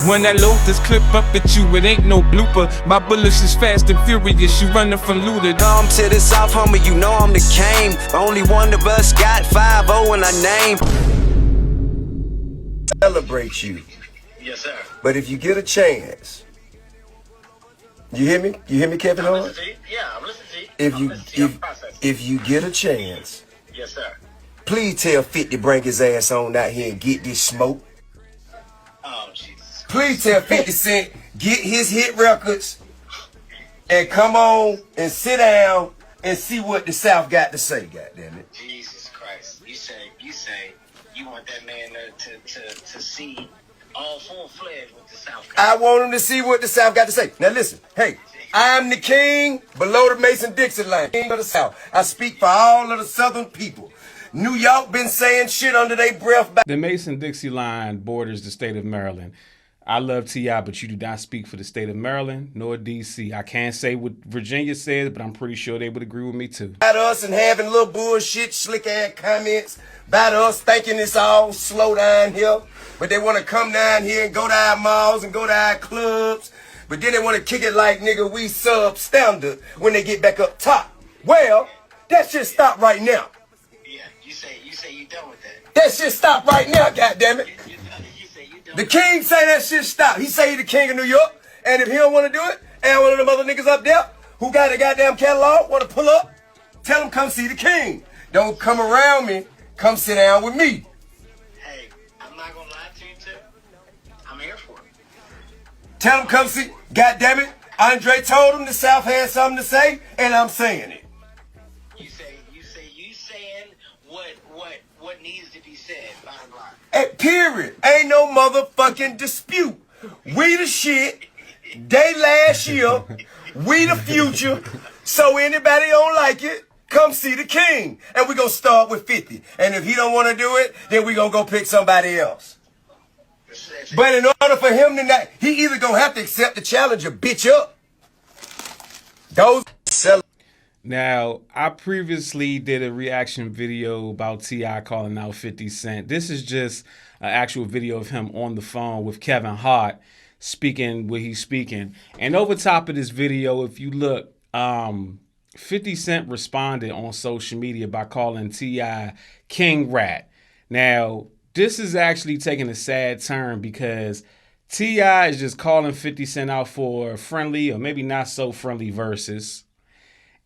When I load this clip up at you, it ain't no blooper. My bullets is fast and furious, you running from looter. Come to the South, homie, you know I'm the king. Only one of us got 5-0 in our name. Celebrate you. Yes, sir. But if you get a chance, you hear me? You hear me, Kevin I'm Hart? listening to you. Yeah, I'm listening to you. If you get a chance, yes, sir. please tell 50 bring his ass on out here and get this smoke. Oh, Jesus. Please tell 50 Cent get his hit records and come on and sit down and see what the South got to say. Goddamn it! Jesus Christ. You say you want that man to see all full-fledged with the South. I want him to see what the South got to say. Now listen, hey, I'm the king below the Mason-Dixon line, king of the South. I speak for all of the Southern people. New York been saying shit under their breath. The Mason-Dixon line borders the state of Maryland. I love T.I., but you do not speak for the state of Maryland nor D.C. I can't say what Virginia says, but I'm pretty sure they would agree with me too. About us and having little bullshit, slick ass comments about us thinking it's all slow down here. But they want to come down here and go to our malls and go to our clubs. But then they want to kick it like, nigga, we substandard when they get back up top. Well, that shit stop right now. Yeah, you say you done with that. That shit stop right now, goddammit. You say you done The king say that shit stop. He say he the king of New York. And if he don't want to do it, and one of them other niggas up there who got a goddamn catalog want to pull up, tell them come see the king. Don't come around me. Come sit down with me. Hey, I'm not going to lie to you, too. I'm here for it. Tell them come see. Goddammit. Andre told him the South had something to say, and I'm saying it. You saying what needs to be said, bottom line. Period. Ain't no motherfucking dispute. We the shit. They last year. We the future. So anybody don't like it, come see the king. And we gonna start with 50. And if he don't want to do it, then we gonna go pick somebody else. But in order for him to not, he either gonna have to accept the challenge or bitch up. Those sell. Now, I previously did a reaction video about T.I. calling out 50 Cent. This is just an actual video of him on the phone with Kevin Hart speaking what he's speaking. And over top of this video, if you look, 50 Cent responded on social media by calling T.I. King Rat. Now, this is actually taking a sad turn because T.I. is just calling 50 Cent out for friendly or maybe not so friendly verses.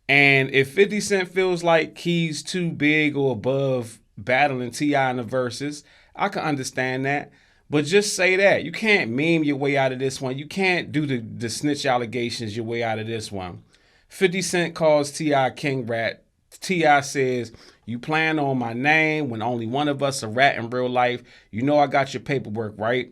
And if 50 Cent feels like he's too big or above battling T.I. in the verses, I can understand that. But just say that. You can't meme your way out of this one. You can't do the snitch allegations your way out of this one. 50 Cent calls T.I. King Rat. T.I. says, you playing on my name when only one of us a rat in real life. You know I got your paperwork, right?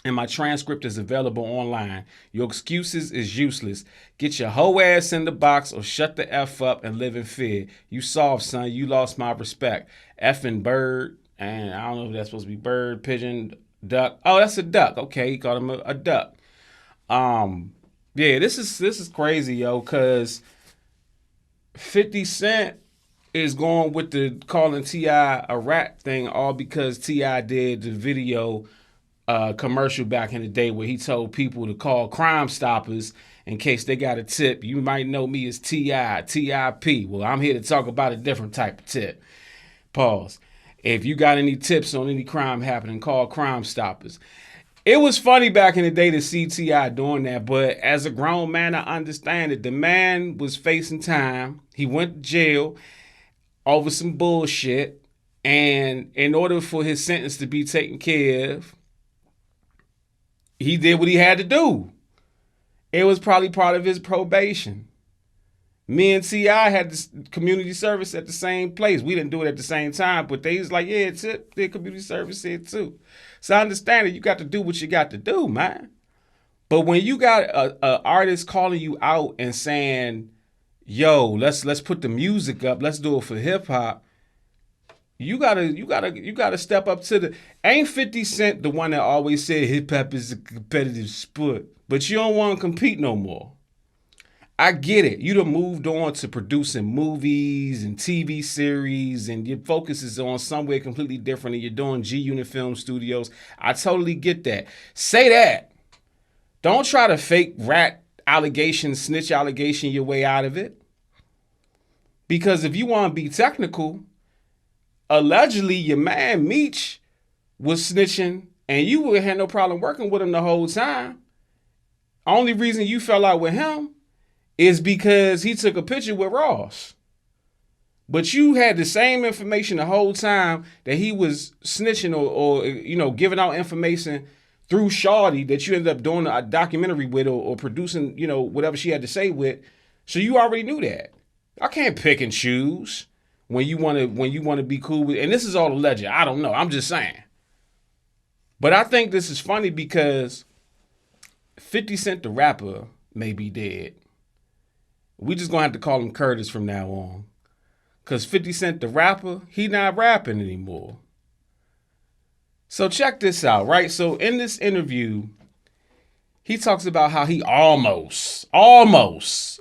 And my transcript is available online. Your excuses is useless. Get your hoe ass in the box or shut the F up and live in fear. You soft, son. You lost my respect. Effing bird. And I don't know if that's supposed to be bird, pigeon, duck. Oh, that's a duck. Okay, he called him a duck. Yeah, this is crazy, yo, because 50 Cent is going with the calling T.I. a rat thing all because T.I. did the video commercial back in the day where he told people to call Crime Stoppers in case they got a tip. You might know me as T.I., T.I.P. Well, I'm here to talk about a different type of tip. Pause. If you got any tips on any crime happening, call Crime Stoppers. It was funny back in the day to see T.I. doing that, but as a grown man, I understand it. The man was facing time. He went to jail over some bullshit, and in order for his sentence to be taken care of, he did what he had to do. It was probably part of his probation. Me and T.I. had this community service at the same place. We didn't do it at the same time, but they was like, yeah, it's it. The community service here too. So I understand that you got to do what you got to do, man. But when you got a artist calling you out and saying, yo, let's put the music up, let's do it for hip hop, you gotta step up to the. Ain't 50 Cent the one that always said hip hop is a competitive sport, but you don't want to compete no more. I get it. You done moved on to producing movies and TV series, and your focus is on somewhere completely different, and you're doing G Unit Film Studios. I totally get that. Say that. Don't try to fake rat allegation, snitch allegation your way out of it. Because if you want to be technical, allegedly your man Meech was snitching, and you would have no problem working with him the whole time. Only reason you fell out with him is because he took a picture with Ross. But you had the same information the whole time that he was snitching or giving out information through Shawty that you ended up doing a documentary with or producing, whatever she had to say with. So you already knew that. I can't pick and choose when you want to be cool with, and this is all alleged. I don't know. I'm just saying. But I think this is funny because 50 Cent the rapper may be dead. We just gonna have to call him Curtis from now on. Cause 50 Cent the rapper, he not rapping anymore. So check this out, right? So in this interview, he talks about how he almost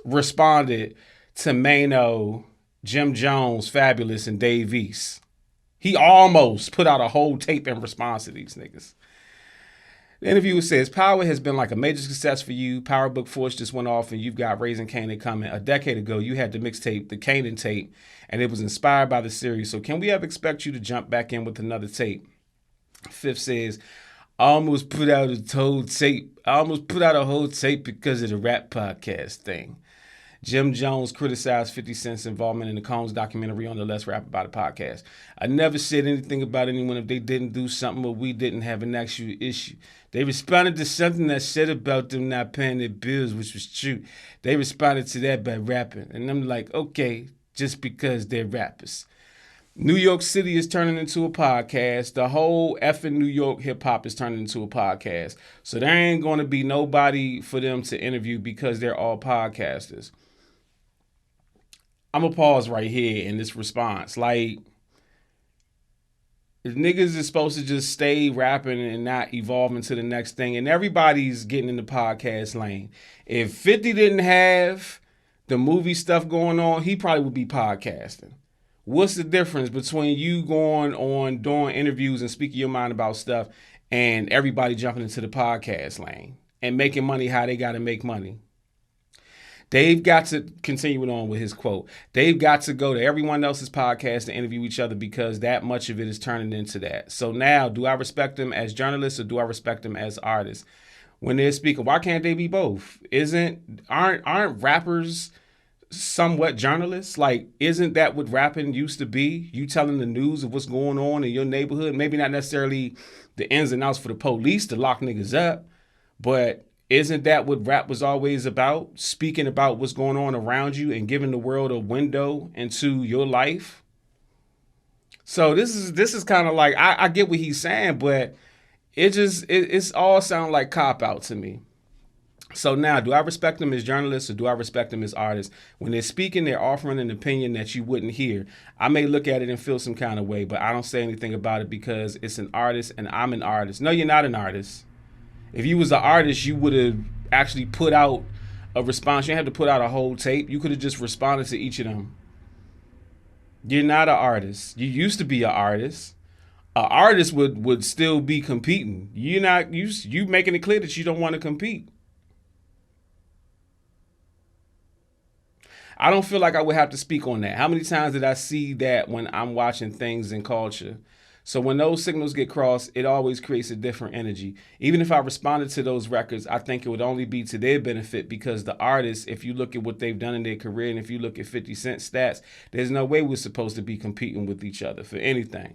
responded to Mano, Jim Jones, Fabulous, and Dave East. He almost put out a whole tape in response to these niggas. The interviewer says, Power has been like a major success for you. Power Book Force just went off and you've got Raising Kanan coming. A decade ago, you had the mixtape, the Kanan tape, and it was inspired by the series. So can we ever expect you to jump back in with another tape? Fifth says, I almost put out a whole tape. Because of the rap podcast thing. Jim Jones criticized 50 Cent's involvement in the Combs documentary on the Let's Rap About It podcast. I never said anything about anyone if they didn't do something or we didn't have an actual issue. They responded to something I said about them not paying their bills, which was true. They responded to that by rapping. And I'm like, okay, just because they're rappers. New York City is turning into a podcast. The whole effing New York hip hop is turning into a podcast. So there ain't going to be nobody for them to interview because they're all podcasters. I'm going to pause right here in this response. Like, if niggas is supposed to just stay rapping and not evolve into the next thing, and everybody's getting in the podcast lane. If 50 didn't have the movie stuff going on, he probably would be podcasting. What's the difference between you going on doing interviews and speaking your mind about stuff and everybody jumping into the podcast lane and making money how they got to make money? They've got to, continuing on with his quote, they've got to go to everyone else's podcast to interview each other because that much of it is turning into that. So now, do I respect them as journalists or do I respect them as artists? When they're speaking, why can't they be both? Aren't rappers somewhat journalists? Like, isn't that what rapping used to be? You telling the news of what's going on in your neighborhood? Maybe not necessarily the ins and outs for the police to lock niggas up, but isn't that what rap was always about? Speaking about what's going on around you and giving the world a window into your life. So this is kind of like, I get what he's saying, but it's all sound like cop out to me. So now, do I respect them as journalists or do I respect them as artists? When they're speaking, they're offering an opinion that you wouldn't hear. I may look at it and feel some kind of way, but I don't say anything about it because it's an artist and I'm an artist. No, you're not an artist. If you was an artist, you would have actually put out a response. You didn't have to put out a whole tape. You could have just responded to each of them. You're not an artist. You used to be an artist. An artist would still be competing. You're not. You making it clear that you don't want to compete. I don't feel like I would have to speak on that. How many times did I see that when I'm watching things in culture? So when those signals get crossed, it always creates a different energy. Even if I responded to those records, I think it would only be to their benefit because the artists, if you look at what they've done in their career and if you look at 50 Cent stats, there's no way we're supposed to be competing with each other for anything.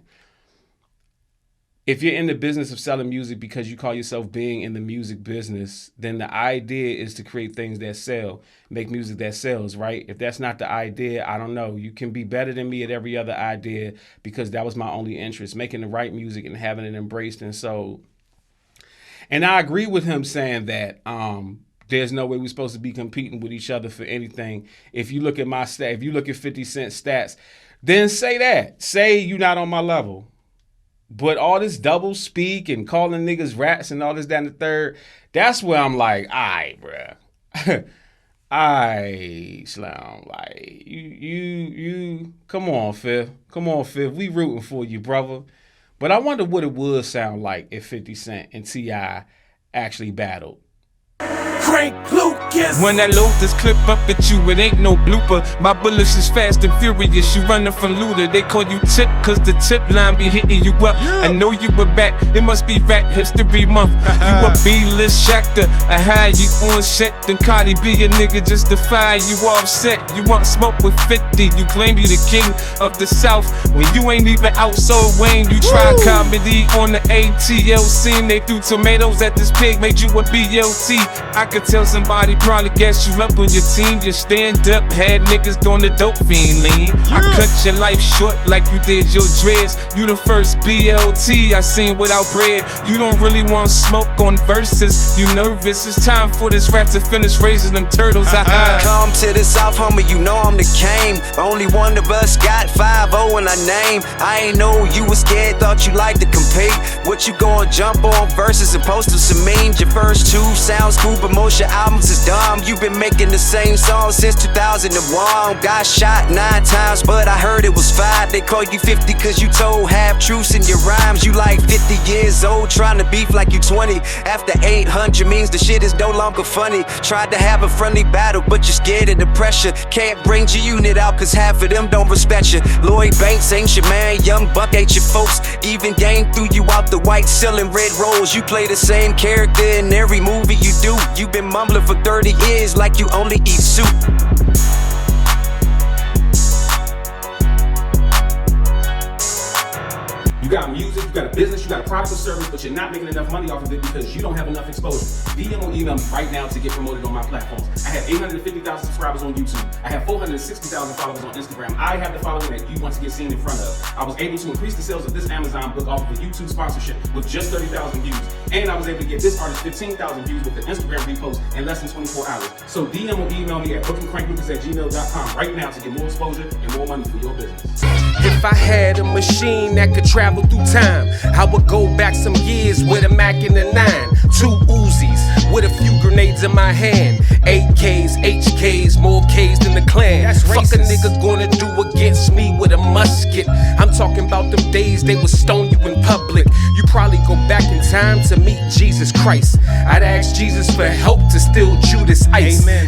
If you're in the business of selling music because you call yourself being in the music business, then the idea is to create things that sell, make music that sells, right? If that's not the idea, I don't know. You can be better than me at every other idea because that was my only interest, making the right music and having it embraced and sold. And I agree with him saying that there's no way we're supposed to be competing with each other for anything. If you look at my stat, if you look at 50 Cent stats, then say that. Say you're not on my level. But all this double speak and calling niggas rats and all this, that, and the third, that's where I'm like, all right, bruh. I Slam, like you come on, Fifth. Come on, Fifth. We rooting for you, brother. But I wonder what it would sound like if 50 Cent and T.I. actually battled. Crank Lucas. When I load this clip up at you, it ain't no blooper. My bullets is fast and furious. You running from looter. They call you Tip, cause the tip line be hitting you up. I know you were back. It must be Rap History Month. You a B-list Shachter. I hide you on set. Then Cardi B, a nigga just defy you offset. You want smoke with 50. You claim you the king of the South when you ain't even out so Wayne. You try comedy on the ATL scene. They threw tomatoes at this pig, made you a BLT. I could tell somebody probably gassed you up on your team. You stand up, had niggas doing the dope fiend lean. I cut your life short like you did your dreads. You the first BLT I seen without bread. You don't really want smoke on verses. You nervous? It's time for this rat to finish raising them turtles. Come to the South, homie, you know I'm the king. Only one of us got 5-0 in our name. I ain't know you was scared, thought you liked to compete. What you gon' jump on verses and post some memes? Your first two sounds cool, but most your albums is dumb. You been making the same song since 2001. Got shot 9 times, but I heard it was 5. They call you 50 cause you told half truths in your rhymes. You like 50 years old, trying to beef like you 20. After 800 means the shit is no longer funny. Tried to have a friendly battle, but you're scared of the pressure. Can't bring your unit out cause half of them don't respect you. Lloyd Banks ain't your man, Young Buck ain't your folks. Even Game threw you out the white selling red rose. You play the same character in every movie you do. You been mumbling for 30 years like you only eat soup. You got music, you got a business, you got a product or service, but you're not making enough money off of it because you don't have enough exposure. DM or email me right now to get promoted on my platforms. I have 850,000 subscribers on YouTube. I have 460,000 followers on Instagram. I have the following that you want to get seen in front of. I was able to increase the sales of this Amazon book off of a YouTube sponsorship with just 30,000 views. And I was able to get this artist 15,000 views with the Instagram repost in less than 24 hours. So DM or email me at bookingcranklucas@gmail.com right now to get more exposure and more money for your business. If I had a machine that could travel through time, I would go back some years with a Mac and a 9, 2 Uzis with a few grenades in my hand, 8Ks, HKs, more Ks than the Klan. Fuck a nigga gonna do against me with a musket. I'm talking about them days they would stone you in public. You probably go back in time to meet Jesus Christ. I'd ask Jesus for help to steal Judas Ice. Amen.